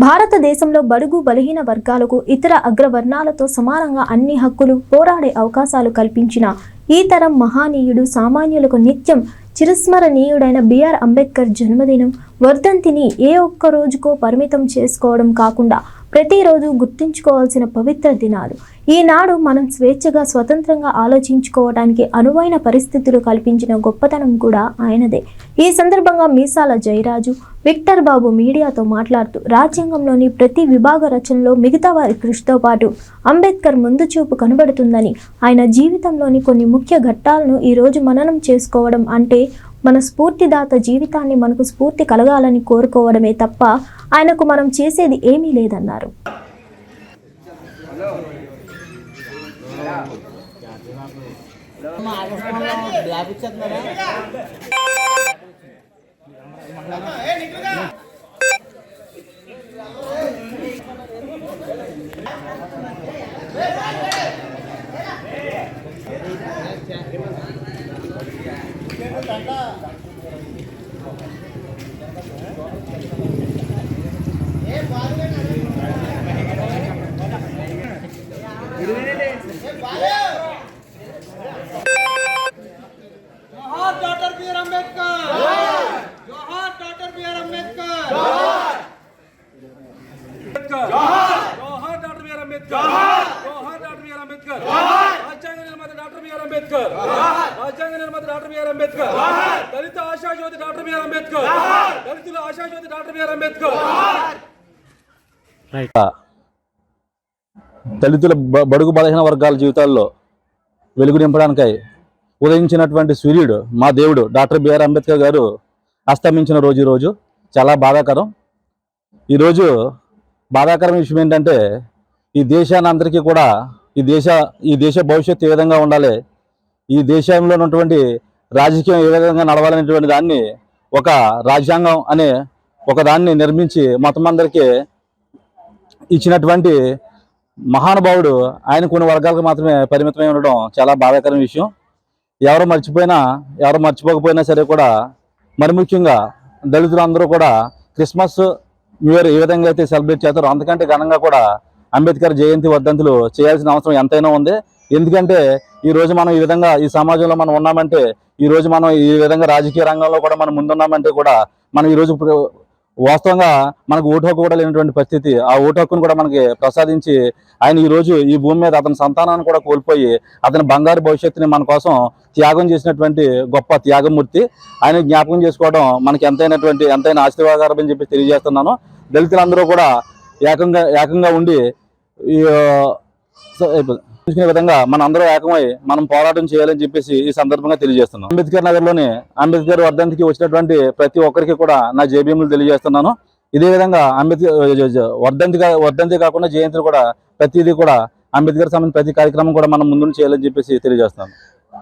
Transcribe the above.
భారతదేశంలో బడుగు బలహీన వర్గాలకు ఇతర అగ్రవర్ణాలతో సమానంగా అన్ని హక్కులు పోరాడే అవకాశాలు కల్పించిన ఈ తరం మహానీయుడు సామాన్యులకు నిత్యం చిరస్మరణీయుడైన బిఆర్ అంబేద్కర్ జన్మదినం వర్ధంతిని ఏ ఒక్క రోజుకో పరిమితం చేసుకోవడం కాకుండా ప్రతిరోజు గుర్తుంచుకోవాల్సిన పవిత్ర దినాలు. ఈనాడు మనం స్వేచ్ఛగా స్వతంత్రంగా ఆలోచించుకోవడానికి అనువైన పరిస్థితులు కల్పించిన గొప్పతనం కూడా ఆయనదే. ఈ సందర్భంగా మీసాల జయరాజు విక్టర్ బాబు మీడియాతో మాట్లాడుతూ రాజ్యాంగంలోని ప్రతి విభాగ రచనలో మిగతా వారి కృషితో పాటు అంబేద్కర్ ముందు చూపు కనబడుతుందని, ఆయన జీవితంలోని కొన్ని ముఖ్య ఘట్టాలను ఈరోజు మననం చేసుకోవడం అంటే మన స్ఫూర్తిదాత జీవితాన్ని మనకు స్ఫూర్తి కలగాలని కోరుకోవడమే తప్ప ఆయనకు మనం చేసేది ఏమీ లేదన్నారు. जोहार डॉक्टर बीआर अंबेडकर, जोहार डॉक्टर बीआर अंबेडकर, जोहार डॉक्टर बीआर अंबेडकर, जोहार डॉक्टर बीआर अंबेडकर, राజ్యాంగ నిర్మాత డాక్టర్ బిఆర్ అంబేద్కర్, రాజ్యాంగ నిర్మాత డాక్టర్ బిఆర్ అంబేద్కర్, దళిత ఆశాజ్యోతి డాక్టర్ బిఆర్ అంబేద్కర్, దళితుల ఆశాజ్యోతి డాక్టర్ బిఆర్ అంబేద్కర్. దళితుల బడుగు బలహీన వర్గాల జీవితాల్లో వెలుగు నింపడానికై ఉదయించినటువంటి సూర్యుడు మా దేవుడు డాక్టర్ బిఆర్ అంబేద్కర్ గారు అస్తమించిన రోజు చాలా బాధాకరం. ఈరోజు బాధాకరం విషయం ఏంటంటే ఈ దేశాన్ని అందరికీ కూడా ఈ దేశ భవిష్యత్తు ఏ విధంగా ఉండాలి, ఈ దేశంలో ఉన్నటువంటి రాజకీయం ఏ విధంగా నడవాలనేటువంటి దాన్ని ఒక రాజ్యాంగం అనే ఒక దాన్ని నిర్మించి మొత్తం అందరికీ ఇచ్చినటువంటి మహానుభావుడు ఆయన కొన్ని వర్గాలకు మాత్రమే పరిమితమై ఉండడం చాలా బాధాకరమైన విషయం. ఎవరు మర్చిపోయినా ఎవరు మర్చిపోకపోయినా సరే కూడా మరి ముఖ్యంగా దళితులందరూ కూడా క్రిస్మస్ న్యూ ఇయర్ ఏ విధంగా అయితే సెలబ్రేట్ చేస్తారో అంతకంటే ఘనంగా కూడా అంబేద్కర్ జయంతి వర్ధంతులు చేయాల్సిన అవసరం ఎంతైనా ఉంది. ఎందుకంటే ఈరోజు మనం ఈ విధంగా ఈ సమాజంలో మనం ఉన్నామంటే, ఈరోజు మనం ఈ విధంగా రాజకీయ రంగంలో కూడా మనం ముందున్నామంటే కూడా మనం ఈరోజు వాస్తవంగా మనకు ఓటు హక్కు కూడా లేనటువంటి పరిస్థితి, ఆ ఓటు హక్కును కూడా మనకి ప్రసాదించి ఆయన ఈరోజు ఈ భూమి మీద అతని సంతానాన్ని కూడా కోల్పోయి అతని బంగారు భవిష్యత్తుని మన కోసం త్యాగం చేసినటువంటి గొప్ప త్యాగమూర్తి. ఆయన జ్ఞాపకం చేసుకోవడం మనకి ఎంతైనా ఆశీర్వాదకరం అని చెప్పి తెలియజేస్తున్నాను. దళితులందరూ కూడా ఏకంగా ఉండి ఈ విధంగా మన అందరూ ఏకమై మనం పోరాటం చేయాలని చెప్పేసి ఈ సందర్భంగా తెలియజేస్తున్నాం. అంబేద్కర్ నగర్లోని అంబేద్కర్ వర్ధంతికి వచ్చినటువంటి ప్రతి ఒక్కరికి కూడా నా జేబీఎంలు తెలియజేస్తున్నాను. ఇదే విధంగా అంబేద్కర్ వర్ధంతి కాకుండా జయంతులు కూడా ప్రతిదీ కూడా అంబేద్కర్ సంబంధించిన ప్రతి కార్యక్రమం కూడా మనం ముందు చేయాలని చెప్పేసి తెలియజేస్తున్నాను.